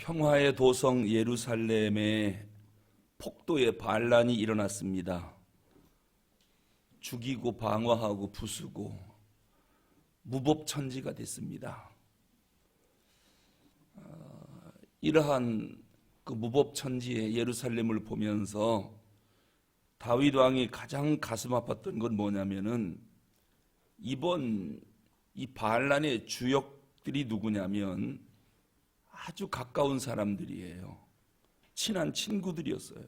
평화의 도성 예루살렘에 폭도의 반란이 일어났습니다. 죽이고 방화하고 부수고 무법천지가 됐습니다. 이러한 그 무법천지의 예루살렘을 보면서 다윗 왕이 가장 가슴 아팠던 건 뭐냐면은 이번 이 반란의 주역들이 누구냐면 아주 가까운 사람들이에요. 친한 친구들이었어요.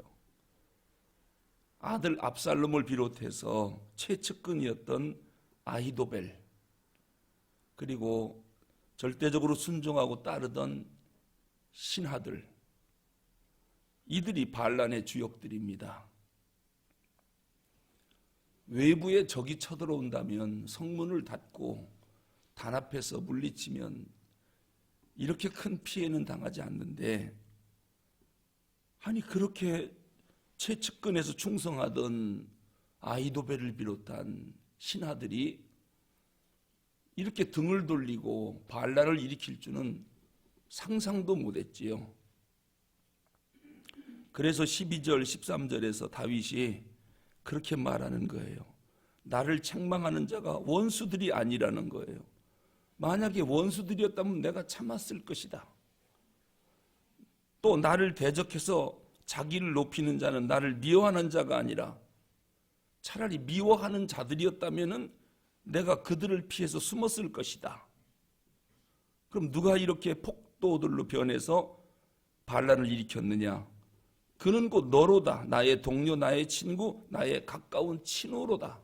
아들 압살롬을 비롯해서 최측근이었던 아히도벨, 그리고 절대적으로 순종하고 따르던 신하들, 이들이 반란의 주역들입니다. 외부에 적이 쳐들어온다면 성문을 닫고 단합해서 물리치면 이렇게 큰 피해는 당하지 않는데, 아니 그렇게 최측근에서 충성하던 아히도벨을 비롯한 신하들이 이렇게 등을 돌리고 반란을 일으킬 줄은 상상도 못했지요. 그래서 12절 13절에서 다윗이 그렇게 말하는 거예요. 나를 책망하는 자가 원수들이 아니라는 거예요. 만약에 원수들이었다면 내가 참았을 것이다. 또 나를 대적해서 자기를 높이는 자는 나를 미워하는 자가 아니라 차라리 미워하는 자들이었다면 내가 그들을 피해서 숨었을 것이다. 그럼 누가 이렇게 폭도들로 변해서 반란을 일으켰느냐? 그는 곧 너로다. 나의 동료, 나의 친구, 나의 가까운 친호로다.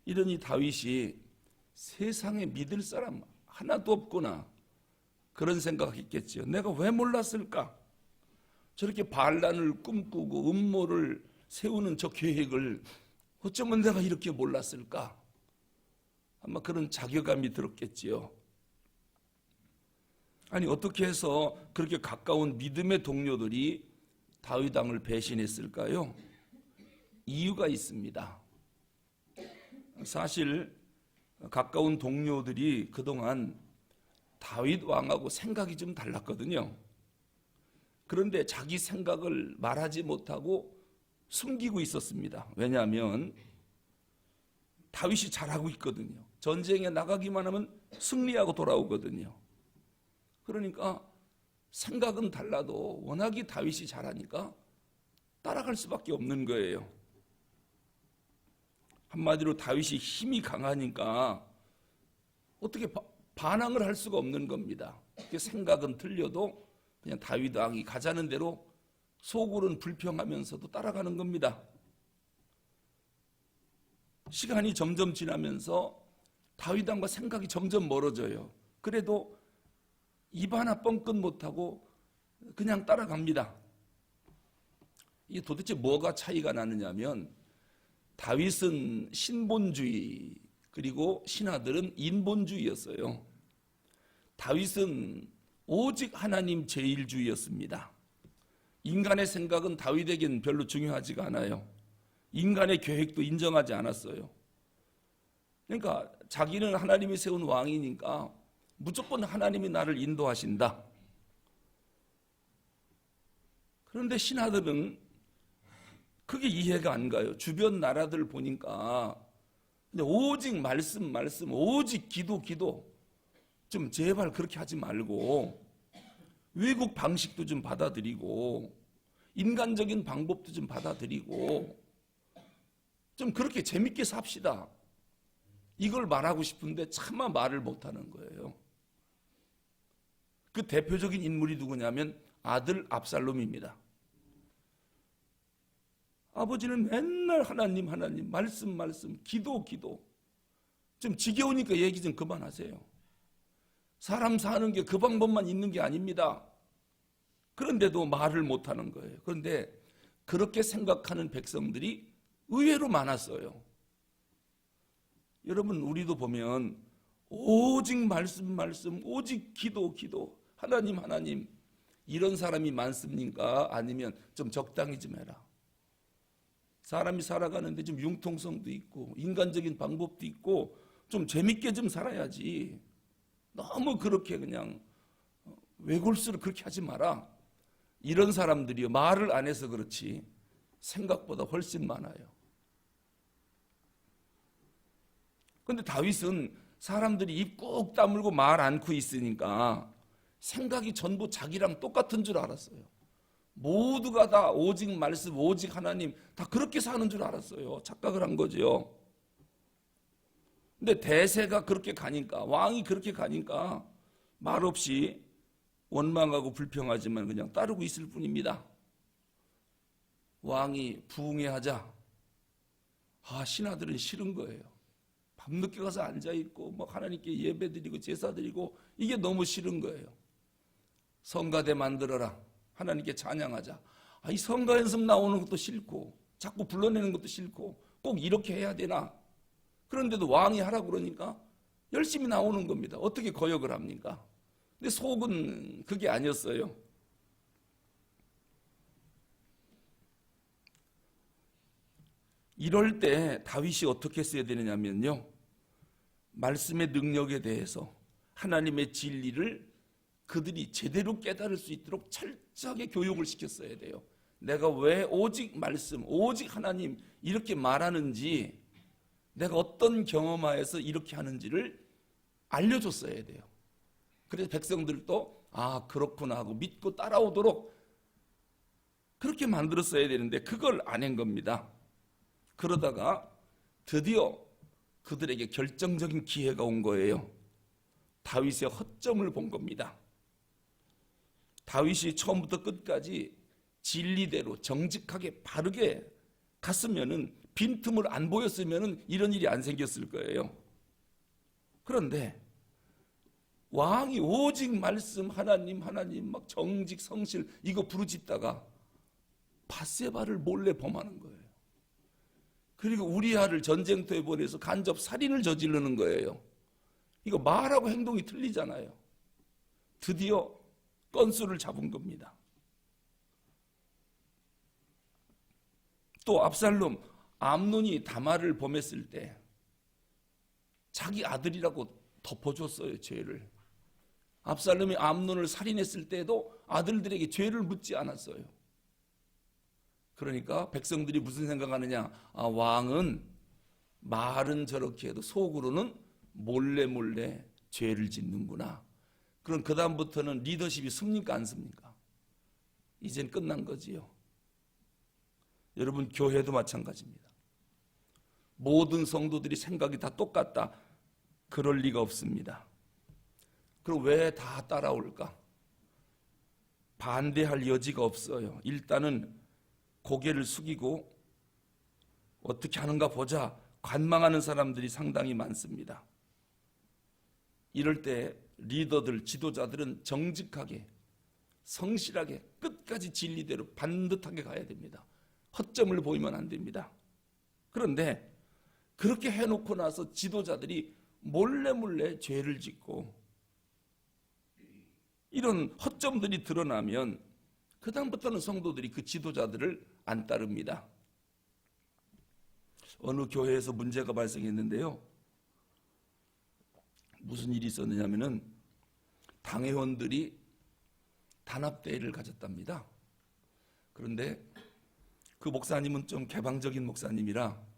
이러니 다윗이 세상에 믿을 사람 하나도 없구나, 그런 생각했겠지요. 내가 왜 몰랐을까? 저렇게 반란을 꿈꾸고 음모를 세우는 저 계획을 어쩌면 내가 이렇게 몰랐을까? 아마 그런 자괴감이 들었겠지요. 아니 어떻게 해서 그렇게 가까운 믿음의 동료들이 다윗 왕을 배신했을까요? 이유가 있습니다. 사실 가까운 동료들이 그동안 다윗 왕하고 생각이 좀 달랐거든요. 그런데 자기 생각을 말하지 못하고 숨기고 있었습니다. 왜냐하면 다윗이 잘하고 있거든요. 전쟁에 나가기만 하면 승리하고 돌아오거든요. 그러니까 생각은 달라도 워낙에 다윗이 잘하니까 따라갈 수밖에 없는 거예요. 한마디로 다윗이 힘이 강하니까 어떻게 반항을 할 수가 없는 겁니다. 생각은 틀려도 그냥 다윗 왕이 가자는 대로 속으로는 불평하면서도 따라가는 겁니다. 시간이 점점 지나면서 다윗 왕과 생각이 점점 멀어져요. 그래도 입 하나 뻥끗 못하고 그냥 따라갑니다. 이게 도대체 뭐가 차이가 나느냐면 다윗은 신본주의, 그리고 신하들은 인본주의였어요. 다윗은 오직 하나님 제일주의였습니다. 인간의 생각은 다윗에겐 별로 중요하지가 않아요. 인간의 계획도 인정하지 않았어요. 그러니까 자기는 하나님이 세운 왕이니까 무조건 하나님이 나를 인도하신다. 그런데 신하들은 그게 이해가 안 가요. 주변 나라들 보니까 근데 오직 말씀, 오직 기도. 좀 제발 그렇게 하지 말고 외국 방식도 좀 받아들이고 인간적인 방법도 좀 받아들이고 좀 그렇게 재밌게 삽시다. 이걸 말하고 싶은데 차마 말을 못하는 거예요. 그 대표적인 인물이 누구냐면 아들 압살롬입니다. 아버지는 맨날 하나님, 말씀, 기도. 좀 지겨우니까 얘기 좀 그만하세요. 사람 사는 게 그 방법만 있는 게 아닙니다. 그런데도 말을 못하는 거예요. 그런데 그렇게 생각하는 백성들이 의외로 많았어요. 여러분, 우리도 보면 오직 말씀, 오직 기도, 하나님, 이런 사람이 많습니까? 아니면 좀 적당히 좀 해라. 사람이 살아가는데 좀 융통성도 있고 인간적인 방법도 있고 좀 재밌게 좀 살아야지. 너무 그렇게 그냥 외골수를 그렇게 하지 마라. 이런 사람들이요, 말을 안 해서 그렇지 생각보다 훨씬 많아요. 근데 다윗은 사람들이 입 꾹 다물고 말 않고 있으니까 생각이 전부 자기랑 똑같은 줄 알았어요. 모두가 다 오직 말씀, 오직 하나님, 다 그렇게 사는 줄 알았어요. 착각을 한 거죠. 근데 대세가 그렇게 가니까, 왕이 그렇게 가니까 말없이 원망하고 불평하지만 그냥 따르고 있을 뿐입니다. 왕이 부흥회하자, 신하들은 싫은 거예요. 밤늦게 가서 앉아있고 뭐 하나님께 예배드리고 제사드리고 이게 너무 싫은 거예요. 성가대 만들어라, 하나님께 찬양하자. 이 성가 연습 나오는 것도 싫고 자꾸 불러내는 것도 싫고 꼭 이렇게 해야 되나. 그런데도 왕이 하라고 그러니까 열심히 나오는 겁니다. 어떻게 거역을 합니까? 근데 속은 그게 아니었어요. 이럴 때 다윗이 어떻게 써야 되느냐면요, 말씀의 능력에 대해서 하나님의 진리를 그들이 제대로 깨달을 수 있도록 철저하게 교육을 시켰어야 돼요. 내가 왜 오직 말씀, 오직 하나님 이렇게 말하는지, 내가 어떤 경험하에서 이렇게 하는지를 알려줬어야 돼요. 그래서 백성들도 그렇구나 하고 믿고 따라오도록 그렇게 만들었어야 되는데 그걸 안 한 겁니다. 그러다가 드디어 그들에게 결정적인 기회가 온 거예요. 다윗의 허점을 본 겁니다. 다윗이 처음부터 끝까지 진리대로 정직하게 바르게 갔으면은, 빈틈을 안 보였으면은 이런 일이 안 생겼을 거예요. 그런데 왕이 오직 말씀, 하나님 막 정직, 성실 이거 부르짖다가 밧세바를 몰래 범하는 거예요. 그리고 우리아를 전쟁터에 보내서 간접 살인을 저지르는 거예요. 이거 말하고 행동이 틀리잖아요. 드디어 건수를 잡은 겁니다. 또 압살롬, 암논이 다말을 범했을 때 자기 아들이라고 덮어줬어요, 죄를. 압살롬이 암논을 살인했을 때도 아들들에게 죄를 묻지 않았어요. 그러니까 백성들이 무슨 생각하느냐, 왕은 말은 저렇게 해도 속으로는 몰래 죄를 짓는구나. 그럼 그 다음부터는 리더십이 습니까 안 습니까? 이젠 끝난 거지요. 여러분, 교회도 마찬가지입니다. 모든 성도들이 생각이 다 똑같다, 그럴 리가 없습니다. 그럼 왜 다 따라올까? 반대할 여지가 없어요. 일단은 고개를 숙이고 어떻게 하는가 보자 관망하는 사람들이 상당히 많습니다. 이럴 때 리더들, 지도자들은 정직하게, 성실하게 끝까지 진리대로 반듯하게 가야 됩니다. 허점을 보이면 안 됩니다. 그런데 그렇게 해놓고 나서 지도자들이 몰래 죄를 짓고 이런 허점들이 드러나면 그 다음부터는 성도들이 그 지도자들을 안 따릅니다. 어느 교회에서 문제가 발생했는데요, 무슨 일이 있었느냐면은 당회원들이 단합대회를 가졌답니다. 그런데 그 목사님은 좀 개방적인 목사님이라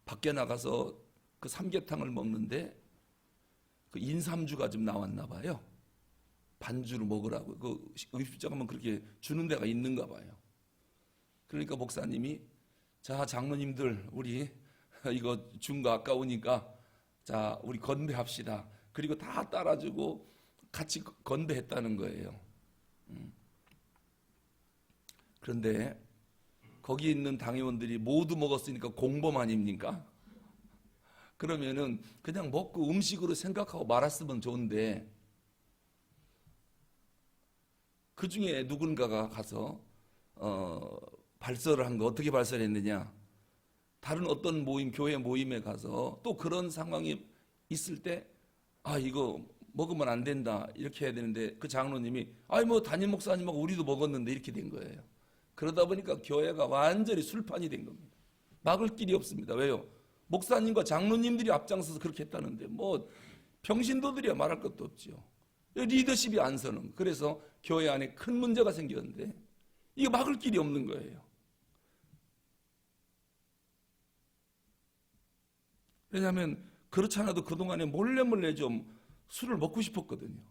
밖에 나가서 그 삼계탕을 먹는데 그 인삼주가 좀 나왔나 봐요. 반주로 먹으라고. 그 의식적으로 그렇게 주는 데가 있는가 봐요. 그러니까 목사님이, 자, 장로님들 우리 이거 준 거 아까우니까 자, 우리 건배합시다. 그리고 다 따라주고 같이 건배했다는 거예요. 그런데 거기 있는 당회원들이 모두 먹었으니까 공범 아닙니까? 그러면은 그냥 먹고 음식으로 생각하고 말았으면 좋은데, 그 중에 누군가가 가서 발설을 한 거, 어떻게 발설했느냐, 다른 어떤 모임, 교회 모임에 가서 또 그런 상황이 있을 때 이거 먹으면 안 된다 이렇게 해야 되는데, 그 장로님이 뭐 담임 목사님하고 우리도 먹었는데 이렇게 된 거예요. 그러다 보니까 교회가 완전히 술판이 된 겁니다. 막을 길이 없습니다. 왜요? 목사님과 장로님들이 앞장서서 그렇게 했다는데 뭐 병신도들이야 말할 것도 없죠. 리더십이 안 서는. 그래서 교회 안에 큰 문제가 생겼는데 이거 막을 길이 없는 거예요. 왜냐하면 그렇지 않아도 그동안에 몰래 좀 술을 먹고 싶었거든요.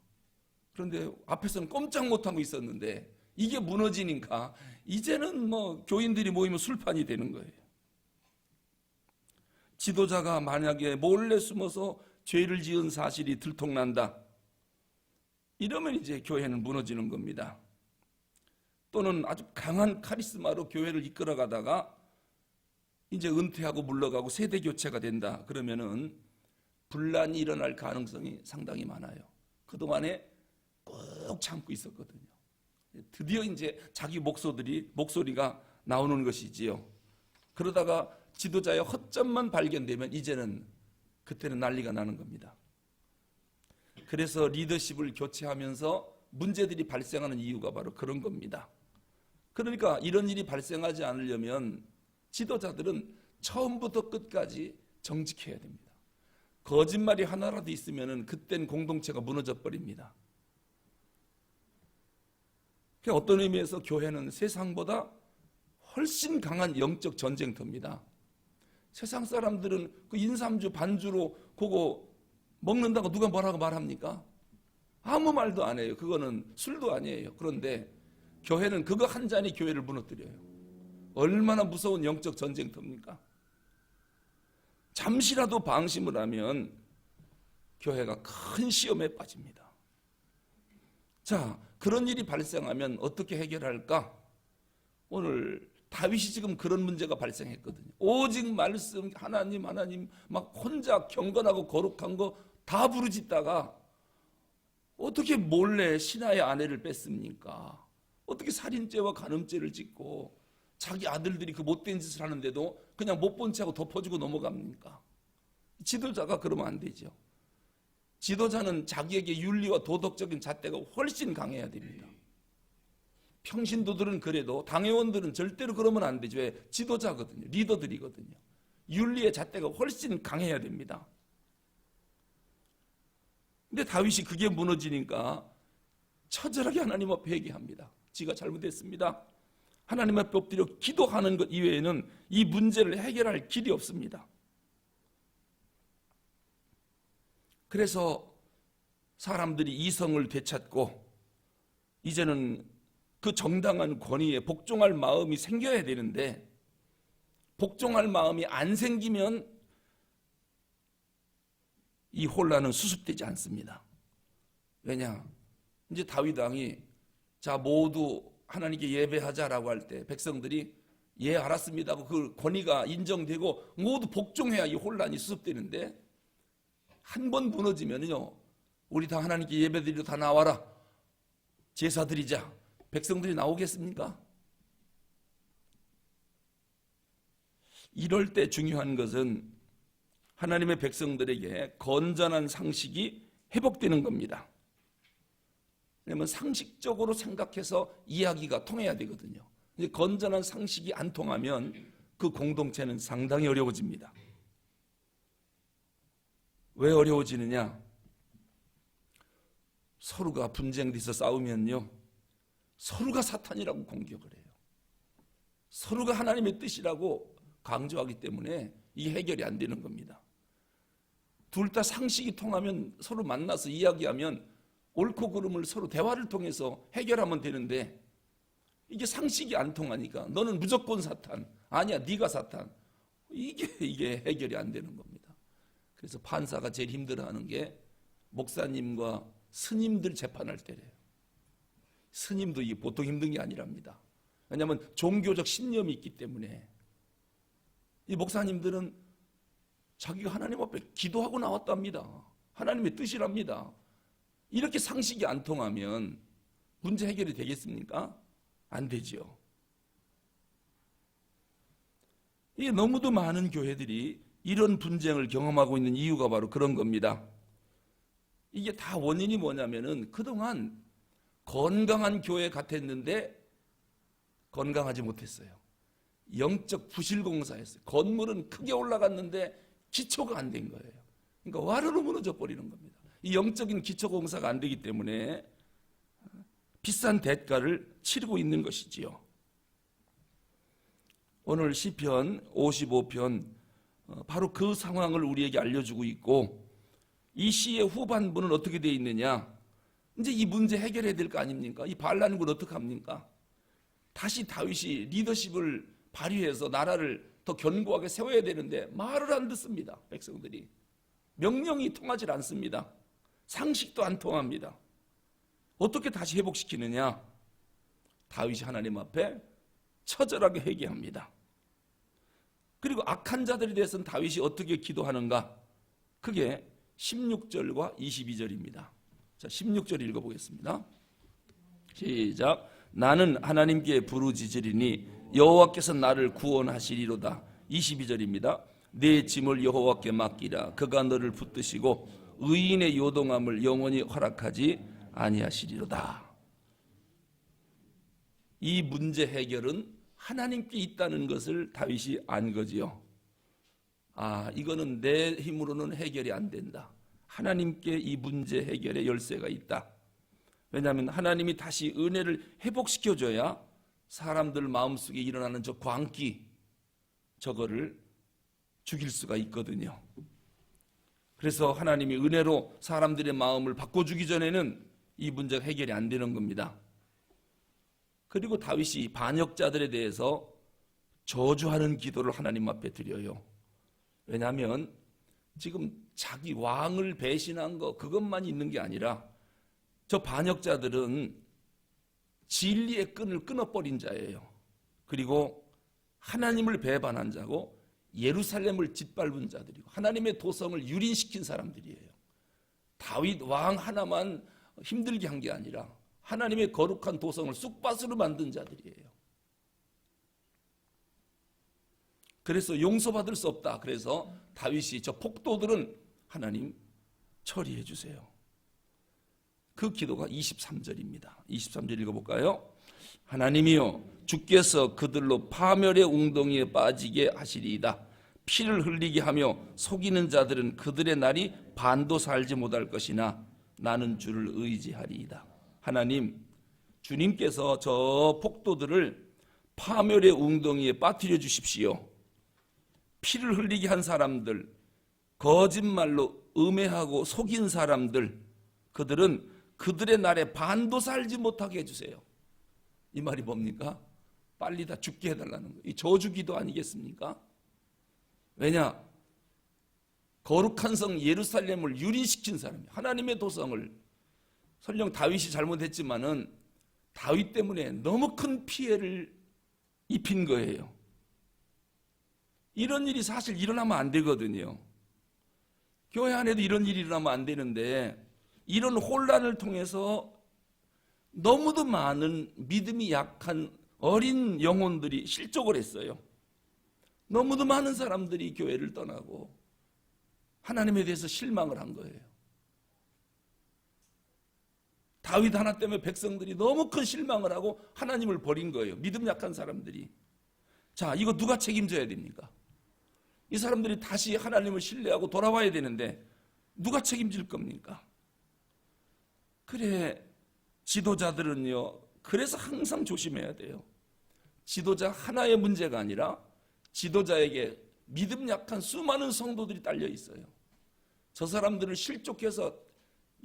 그런데 앞에서는 꼼짝 못하고 있었는데 이게 무너지니까 이제는 뭐 교인들이 모이면 술판이 되는 거예요. 지도자가 만약에 몰래 숨어서 죄를 지은 사실이 들통난다, 이러면 이제 교회는 무너지는 겁니다. 또는 아주 강한 카리스마로 교회를 이끌어가다가 이제 은퇴하고 물러가고 세대 교체가 된다, 그러면은 분란이 일어날 가능성이 상당히 많아요. 그동안에 꾹 참고 있었거든요. 드디어 이제 자기 목소리가 나오는 것이지요. 그러다가 지도자의 허점만 발견되면 이제는 그때는 난리가 나는 겁니다. 그래서 리더십을 교체하면서 문제들이 발생하는 이유가 바로 그런 겁니다. 그러니까 이런 일이 발생하지 않으려면 지도자들은 처음부터 끝까지 정직해야 됩니다. 거짓말이 하나라도 있으면 그땐 공동체가 무너져 버립니다. 어떤 의미에서 교회는 세상보다 훨씬 강한 영적 전쟁터입니다. 세상 사람들은 그 인삼주 반주로 그거 먹는다고 누가 뭐라고 말합니까? 아무 말도 안 해요. 그거는 술도 아니에요. 그런데 교회는 그거 한 잔이 교회를 무너뜨려요. 얼마나 무서운 영적 전쟁터입니까? 잠시라도 방심을 하면 교회가 큰 시험에 빠집니다. 자, 그런 일이 발생하면 어떻게 해결할까? 오늘 다윗이 지금 그런 문제가 발생했거든요. 오직 말씀, 하나님 막 혼자 경건하고 거룩한 거 다 부르짖다가 어떻게 몰래 신하의 아내를 뺐습니까? 어떻게 살인죄와 간음죄를 짓고 자기 아들들이 그 못된 짓을 하는데도 그냥 못 본 채하고 덮어주고 넘어갑니까? 지도자가 그러면 안 되죠. 지도자는 자기에게 윤리와 도덕적인 잣대가 훨씬 강해야 됩니다. 평신도들은 그래도 당회원들은 절대로 그러면 안 되죠. 왜? 지도자거든요. 리더들이거든요. 윤리의 잣대가 훨씬 강해야 됩니다. 근데 다윗이 그게 무너지니까 처절하게 하나님 앞에 회개합니다. 지가 잘못했습니다. 하나님 앞에 엎드려 기도하는 것 이외에는 이 문제를 해결할 길이 없습니다. 그래서 사람들이 이성을 되찾고 이제는 그 정당한 권위에 복종할 마음이 생겨야 되는데 복종할 마음이 안 생기면 이 혼란은 수습되지 않습니다. 왜냐? 이제 다윗 왕이 자 모두 하나님께 예배하자라고 할 때 백성들이 예 알았습니다 하고 그 권위가 인정되고 모두 복종해야 이 혼란이 수습되는데 한 번 무너지면요 우리 다 하나님께 예배드리러 다 나와라 제사 드리자 백성들이 나오겠습니까? 이럴 때 중요한 것은 하나님의 백성들에게 건전한 상식이 회복되는 겁니다. 왜냐하면 상식적으로 생각해서 이야기가 통해야 되거든요. 건전한 상식이 안 통하면 그 공동체는 상당히 어려워집니다. 왜 어려워지느냐? 서로가 분쟁돼서 싸우면요 서로가 사탄이라고 공격을 해요. 서로가 하나님의 뜻이라고 강조하기 때문에 이게 해결이 안 되는 겁니다. 둘 다 상식이 통하면 서로 만나서 이야기하면 옳고 그름을 서로 대화를 통해서 해결하면 되는데 이게 상식이 안 통하니까 너는 무조건 사탄, 아니야 네가 사탄, 이게 해결이 안 되는 겁니다. 그래서 판사가 제일 힘들어하는 게 목사님과 스님들 재판할 때래요. 스님도 이게 보통 힘든 게 아니랍니다. 왜냐하면 종교적 신념이 있기 때문에 이 목사님들은 자기가 하나님 앞에 기도하고 나왔답니다. 하나님의 뜻이랍니다. 이렇게 상식이 안 통하면 문제 해결이 되겠습니까? 안 되죠. 이게 너무도 많은 교회들이 이런 분쟁을 경험하고 있는 이유가 바로 그런 겁니다. 이게 다 원인이 뭐냐면은 그동안 건강한 교회 같았는데 건강하지 못했어요. 영적 부실공사였어요. 건물은 크게 올라갔는데 기초가 안 된 거예요. 그러니까 와르르 무너져 버리는 겁니다. 이 영적인 기초공사가 안 되기 때문에 비싼 대가를 치르고 있는 것이지요. 오늘 시편 55편 바로 그 상황을 우리에게 알려주고 있고, 이 시의 후반부는 어떻게 되어 있느냐, 이제 이 문제 해결해야 될 거 아닙니까? 이 반란군 어떻게 합니까? 다시 다윗이 리더십을 발휘해서 나라를 더 견고하게 세워야 되는데 말을 안 듣습니다. 백성들이 명령이 통하지 않습니다. 상식도 안 통합니다. 어떻게 다시 회복시키느냐? 다윗이 하나님 앞에 처절하게 회개합니다. 그리고 악한 자들에 대해서는 다윗이 어떻게 기도하는가? 그게 16절과 22절입니다. 자, 16절 읽어보겠습니다. 시작. 나는 하나님께 부르짖으리니 여호와께서 나를 구원하시리로다. 22절입니다. 내 짐을 여호와께 맡기라. 그가 너를 붙드시고 의인의 요동함을 영원히 허락하지 아니하시리로다. 이 문제 해결은 하나님께 있다는 것을 다윗이 안 거지요. 이거는 내 힘으로는 해결이 안 된다. 하나님께 이 문제 해결의 열쇠가 있다. 왜냐하면 하나님이 다시 은혜를 회복시켜줘야 사람들 마음속에 일어나는 저 광기, 저거를 죽일 수가 있거든요. 그래서 하나님이 은혜로 사람들의 마음을 바꿔주기 전에는 이 문제가 해결이 안 되는 겁니다. 그리고 다윗이 반역자들에 대해서 저주하는 기도를 하나님 앞에 드려요. 왜냐하면 지금 자기 왕을 배신한 거 그것만 있는 게 아니라 저 반역자들은 진리의 끈을 끊어버린 자예요. 그리고 하나님을 배반한 자고 예루살렘을 짓밟은 자들이고 하나님의 도성을 유린시킨 사람들이에요. 다윗 왕 하나만 힘들게 한 게 아니라 하나님의 거룩한 도성을 쑥밭으로 만든 자들이에요. 그래서 용서받을 수 없다. 그래서 다윗이 저 폭도들은 하나님 처리해 주세요. 그 기도가 23절입니다. 23절 읽어볼까요? 하나님이여 주께서 그들로 파멸의 웅덩이에 빠지게 하시리이다. 피를 흘리게 하며 속이는 자들은 그들의 날이 반도 살지 못할 것이나 나는 주를 의지하리이다. 하나님, 주님께서 저 폭도들을 파멸의 웅덩이에 빠뜨려 주십시오. 피를 흘리게 한 사람들, 거짓말로 음해하고 속인 사람들, 그들은 그들의 날에 반도 살지 못하게 해주세요. 이 말이 뭡니까? 빨리 다 죽게 해달라는 거예요. 이 저주기도 아니겠습니까? 왜냐? 거룩한 성 예루살렘을 유린시킨 사람이, 하나님의 도성을, 설령 다윗이 잘못했지만은 다윗 때문에 너무 큰 피해를 입힌 거예요. 이런 일이 사실 일어나면 안 되거든요. 교회 안에도 이런 일이 일어나면 안 되는데 이런 혼란을 통해서 너무도 많은 믿음이 약한 어린 영혼들이 실족을 했어요. 너무도 많은 사람들이 교회를 떠나고 하나님에 대해서 실망을 한 거예요. 다윗 하나 때문에 백성들이 너무 큰 실망을 하고 하나님을 버린 거예요. 믿음 약한 사람들이. 자, 이거 누가 책임져야 됩니까? 이 사람들이 다시 하나님을 신뢰하고 돌아와야 되는데 누가 책임질 겁니까? 그래, 지도자들은요, 그래서 항상 조심해야 돼요. 지도자 하나의 문제가 아니라 지도자에게 믿음 약한 수많은 성도들이 딸려 있어요. 저 사람들을 실족해서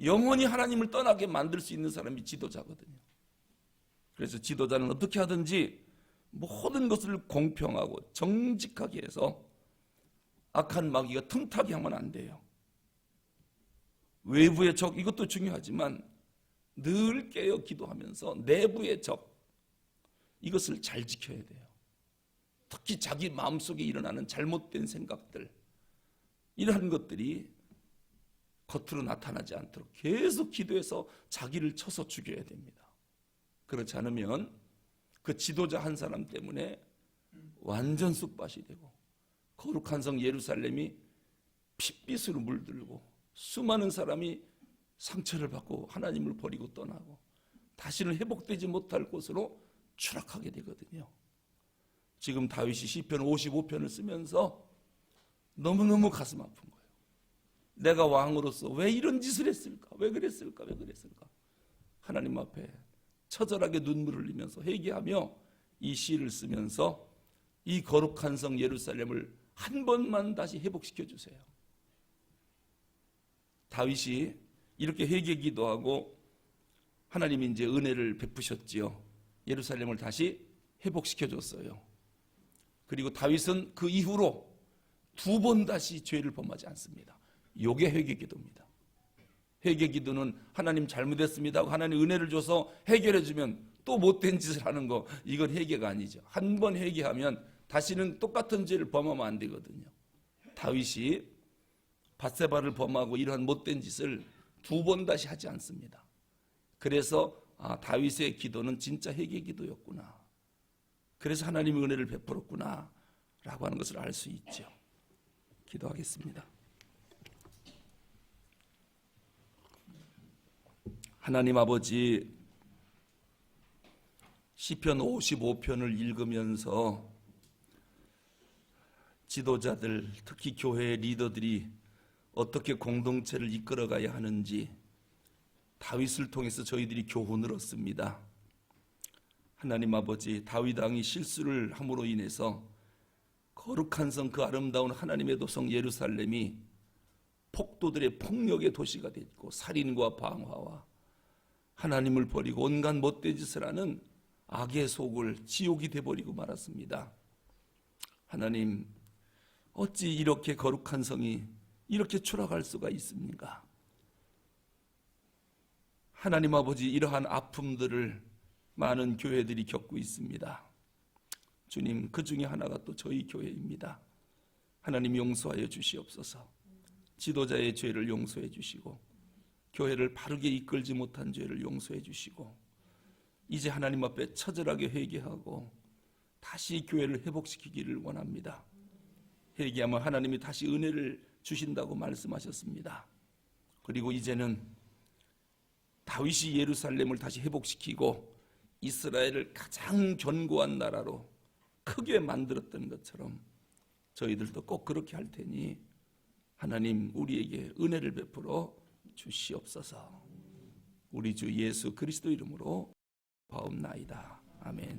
영원히 하나님을 떠나게 만들 수 있는 사람이 지도자거든요. 그래서 지도자는 어떻게 하든지 모든 것을 공평하고 정직하게 해서 악한 마귀가 틈타게 하면 안 돼요. 외부의 적, 이것도 중요하지만 늘 깨어 기도하면서 내부의 적, 이것을 잘 지켜야 돼요. 특히 자기 마음속에 일어나는 잘못된 생각들, 이러한 것들이 겉으로 나타나지 않도록 계속 기도해서 자기를 쳐서 죽여야 됩니다. 그렇지 않으면 그 지도자 한 사람 때문에 완전 쑥밭이 되고 거룩한 성 예루살렘이 핏빛으로 물들고 수많은 사람이 상처를 받고 하나님을 버리고 떠나고 다시는 회복되지 못할 곳으로 추락하게 되거든요. 지금 다윗이 시편 55편을 쓰면서 너무너무 가슴 아픈 거예요. 내가 왕으로서 왜 이런 짓을 했을까? 왜 그랬을까? 하나님 앞에 처절하게 눈물을 흘리면서 회개하며 이 시를 쓰면서 이 거룩한 성 예루살렘을 한 번만 다시 회복시켜 주세요. 다윗이 이렇게 회개 기도하고 하나님이 이제 은혜를 베푸셨지요. 예루살렘을 다시 회복시켜 줬어요. 그리고 다윗은 그 이후로 2번 다시 죄를 범하지 않습니다. 이게 회개 기도입니다. 회개 기도는 하나님 잘못했습니다 하고 하나님 은혜를 줘서 해결해 주면 또 못된 짓을 하는 거, 이건 회개가 아니죠. 한 번 회개하면 다시는 똑같은 죄를 범하면 안 되거든요. 다윗이 밧세바를 범하고 이러한 못된 짓을 2번 다시 하지 않습니다. 그래서 다윗의 기도는 진짜 회개 기도였구나. 그래서 하나님의 은혜를 베풀었구나 라고 하는 것을 알 수 있죠. 기도하겠습니다. 하나님 아버지, 시편 55편을 읽으면서 지도자들, 특히 교회의 리더들이 어떻게 공동체를 이끌어가야 하는지 다윗을 통해서 저희들이 교훈을 얻습니다. 하나님 아버지, 다윗 왕이 실수를 함으로 인해서 거룩한 성, 그 아름다운 하나님의 도성 예루살렘이 폭도들의 폭력의 도시가 됐고 살인과 방화와 하나님을 버리고 온갖 못된 짓을 하는 악의 속을 지옥이 되어버리고 말았습니다. 하나님, 어찌 이렇게 거룩한 성이 이렇게 추락할 수가 있습니까? 하나님 아버지, 이러한 아픔들을 많은 교회들이 겪고 있습니다. 주님, 그 중에 하나가 또 저희 교회입니다. 하나님 용서하여 주시옵소서. 지도자의 죄를 용서해 주시고 교회를 바르게 이끌지 못한 죄를 용서해 주시고 이제 하나님 앞에 처절하게 회개하고 다시 교회를 회복시키기를 원합니다. 회개하면 하나님이 다시 은혜를 주신다고 말씀하셨습니다. 그리고 이제는 다윗이 예루살렘을 다시 회복시키고 이스라엘을 가장 견고한 나라로 크게 만들었던 것처럼 저희들도 꼭 그렇게 할 테니 하나님 우리에게 은혜를 베풀어 주시옵소서. 우리 주 예수 그리스도 이름으로 바옵나이다. 아멘.